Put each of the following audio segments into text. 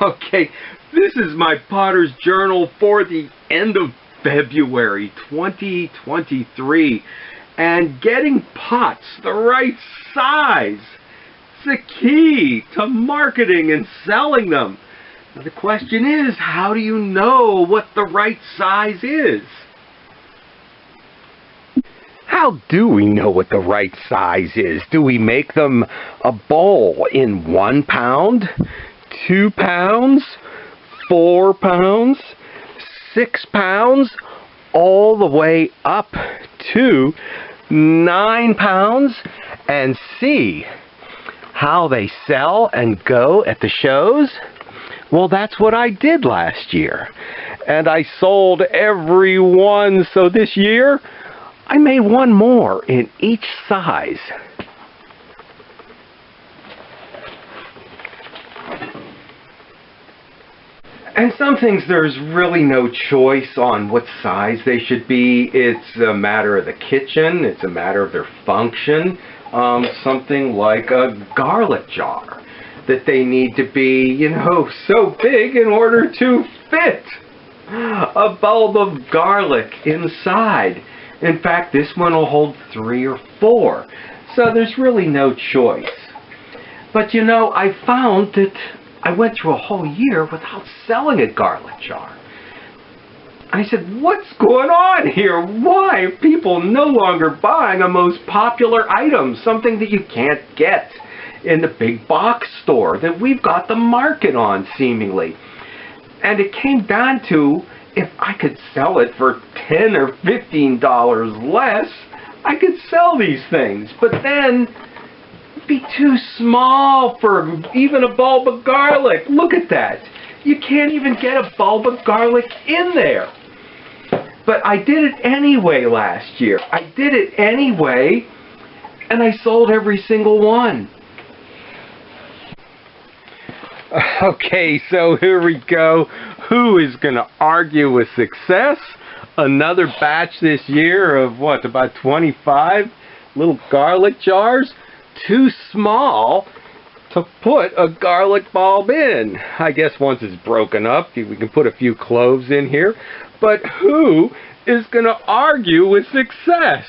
Okay, this is my Potter's Journal for the end of February 2023. And getting pots the right size is the key to marketing and selling them. Now the question is, how do you know what the right size is? How do we know what the right size is? Do we make them a bowl in 1 pound, 2 pounds, 4 pounds, 6 pounds, all the way up to 9 pounds, and see how they sell and go at the shows? Well, that's what I did last year. And I sold every one, so this year I made one more in each size. And some things there's really no choice on what size they should be. It's a matter of the kitchen, it's a matter of their function. Something like a garlic jar, that they need to be, so big in order to fit a bulb of garlic inside. In fact, this one will hold 3 or 4. So there's really no choice. But I found that I went through a whole year without selling a garlic jar. I said, what's going on here? Why are people no longer buying a most popular item, something that you can't get in the big box store that we've got the market on, seemingly? And it came down to, if I could sell it for $10 or $15 less, I could sell these things. But then it'd be too small for even a bulb of garlic. Look at that. You can't even get a bulb of garlic in there. But I did it anyway last year. I did it anyway, and I sold every single one. Okay, so here we go. Who is going to argue with success? Another batch this year of what, about 25 little garlic jars? Too small to put a garlic bulb in. I guess once it's broken up, we can put a few cloves in here. But who is going to argue with success?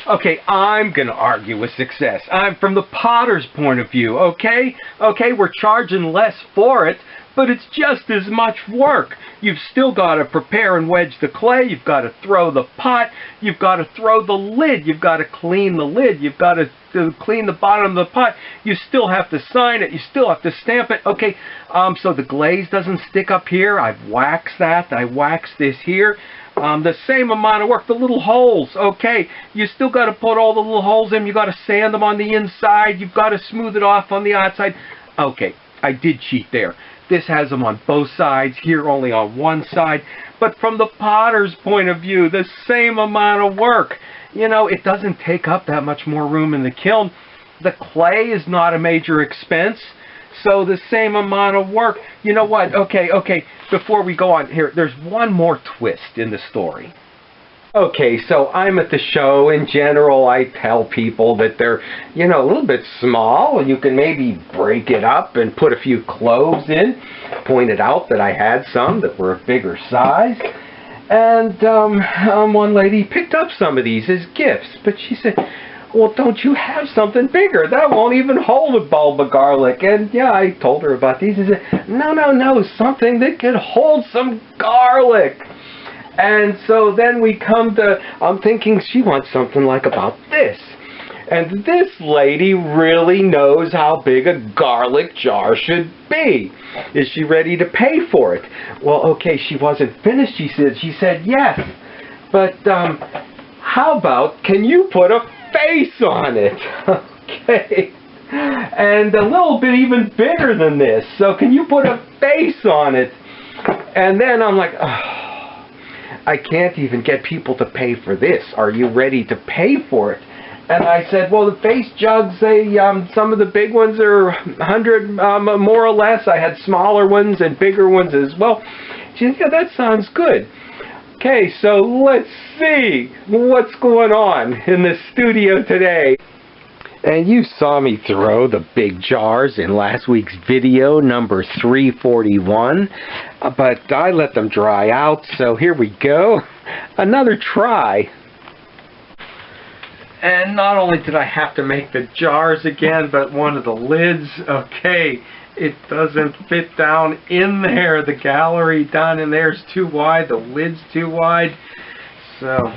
Okay, I'm going to argue with success. I'm from the potter's point of view, okay? Okay, we're charging less for it, but it's just as much work. You've still got to prepare and wedge the clay. You've got to throw the pot. You've got to throw the lid. You've got to clean the lid. You've got to clean the bottom of the pot. You still have to sign it. You still have to stamp it. Okay, so the glaze doesn't stick up here. I've waxed that. I waxed this here. The same amount of work. The little holes, okay, you still got to put all the little holes in. You got to sand them on the inside. You've got to smooth it off on the outside. Okay, I did cheat there. This has them on both sides, here only on one side. But from the potter's point of view, the same amount of work. It doesn't take up that much more room in the kiln. The clay is not a major expense. So the same amount of work. You know what? Okay, before we go on here, there's one more twist in the story. Okay, so I'm at the show. In general, I tell people that they're, a little bit small. You can maybe break it up and put a few cloves in. Pointed out that I had some that were a bigger size. And one lady picked up some of these as gifts. But she said, well, don't you have something bigger? That won't even hold a bulb of garlic. And yeah, I told her about these. She said, no, something that could hold some garlic. And so then we come to, I'm thinking she wants something like about this. And this lady really knows how big a garlic jar should be. Is she ready to pay for it? Well, okay, she wasn't finished, she said yes. But how about, can you put a face on it? Okay. And a little bit even bigger than this. So can you put a face on it? And then I'm like, oh, I can't even get people to pay for this. Are you ready to pay for it? And I said, well, the face jugs, some of the big ones are 100 more or less. I had smaller ones and bigger ones as well. She said, yeah, that sounds good. Okay, so let's see what's going on in the studio today. And you saw me throw the big jars in last week's video, number 341. But I let them dry out, so here we go. Another try. And not only did I have to make the jars again, but one of the lids, okay, it doesn't fit down in there. The gallery down in there is too wide, the lid's too wide. So,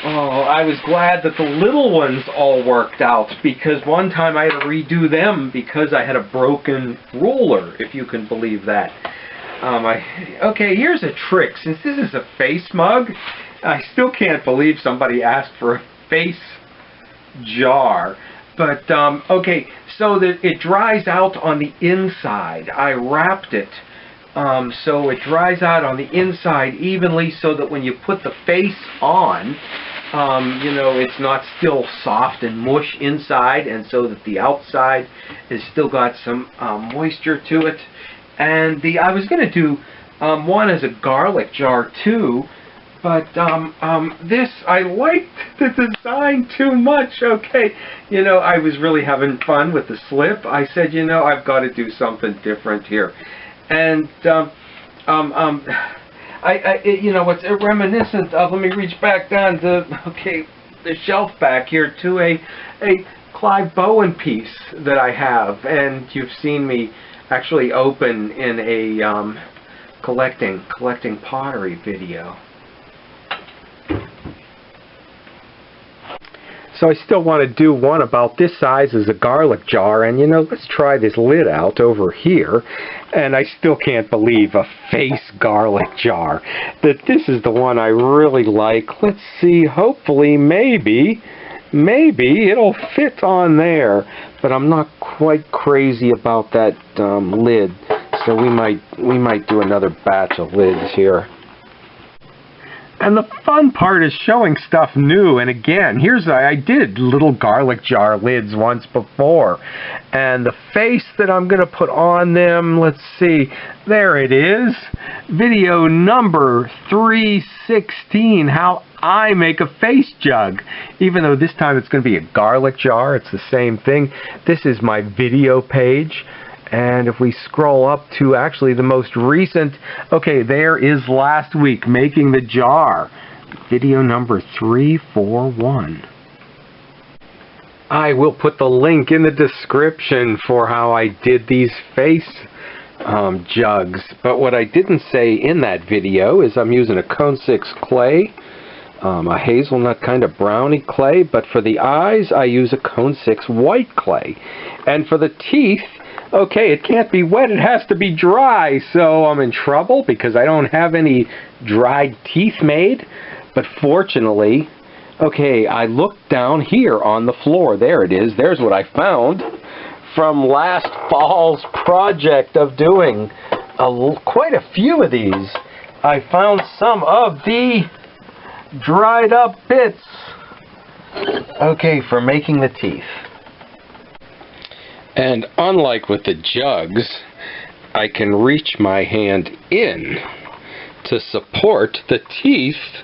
I was glad that the little ones all worked out, because one time I had to redo them because I had a broken ruler, if you can believe that. Okay, here's a trick. Since this is a face mug, I still can't believe somebody asked for a face jar. But, okay, so that it dries out on the inside. I wrapped it so it dries out on the inside evenly, so that when you put the face on, you know, it's not still soft and mush inside, and so that the outside has still got some moisture to it. And I was going to do one as a garlic jar too, but this, I liked the design too much. Okay, you know, I was really having fun with the slip. I said, you know, I've got to do something different here. And you know, it's reminiscent of, let me reach back down to, okay, the shelf back here, to a Clive Bowen piece that I have, and you've seen me actually open in a collecting pottery video. So I still want to do one about this size as a garlic jar, and you know, let's try this lid out over here. And I still can't believe a face garlic jar. That this is the one I really like. Let's see, hopefully, maybe it'll fit on there, but I'm not quite crazy about that lid, so we might do another batch of lids here. And the fun part is showing stuff new. And again, I did little garlic jar lids once before. And the face that I'm going to put on them, let's see, there it is. Video number 316, how I make a face jug. Even though this time it's going to be a garlic jar, it's the same thing. This is my video page. And if we scroll up to actually the most recent, okay, there is last week, making the jar. Video number 341. I will put the link in the description for how I did these face jugs. But what I didn't say in that video is I'm using a Cone 6 clay, a hazelnut kind of brownie clay. But for the eyes, I use a Cone 6 white clay. And for the teeth, okay, it can't be wet, it has to be dry, so I'm in trouble because I don't have any dried teeth made. But fortunately, okay, I looked down here on the floor. There it is. There's what I found from last fall's project of doing quite a few of these. I found some of the dried up bits, okay, for making the teeth. And unlike with the jugs, I can reach my hand in to support the teeth,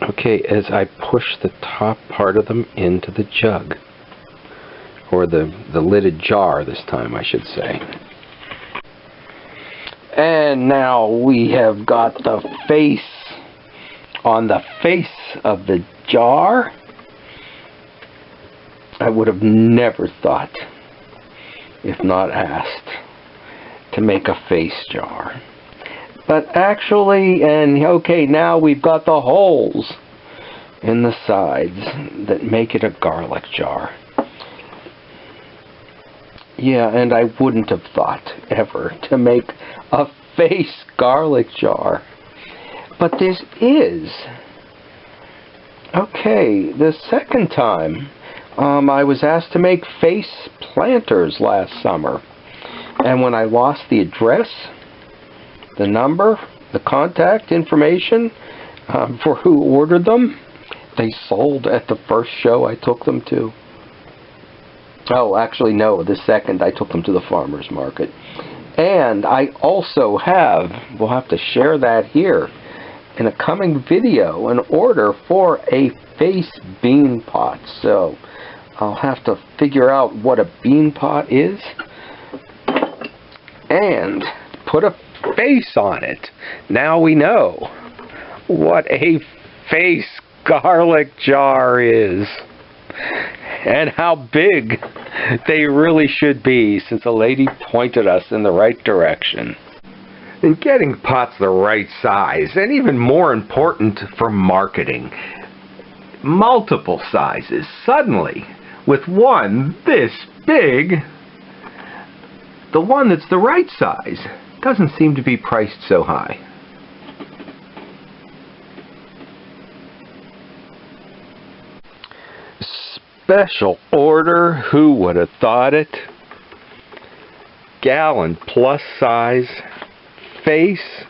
okay, as I push the top part of them into the jug. Or the lidded jar this time, I should say. And now we have got the face on the face of the jar. I would have never thought, if not asked, to make a face jar. But actually, and okay, now we've got the holes in the sides that make it a garlic jar. Yeah, and I wouldn't have thought ever to make a face garlic jar. But this is, okay, the second time. I was asked to make face planters last summer, and when I lost the address, the number, the contact information for who ordered them, they sold at the first show I took them to. Oh, actually no, the second I took them to the farmer's market. And I also have, we'll have to share that here, in a coming video an order for a face bean pot. So I'll have to figure out what a bean pot is and put a face on it. Now we know what a face garlic jar is and how big they really should be, since a lady pointed us in the right direction. And getting pots the right size, and even more important for marketing, multiple sizes. Suddenly, with one this big, the one that's the right size doesn't seem to be priced so high. Special order, who would have thought it? Gallon plus size face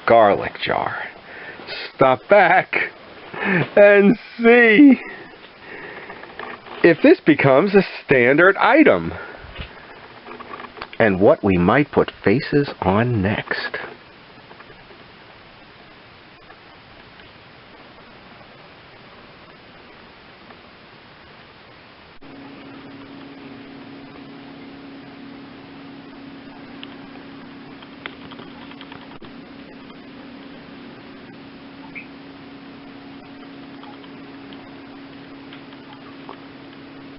garlic jar. Stop back and see if this becomes a standard item and what we might put faces on next.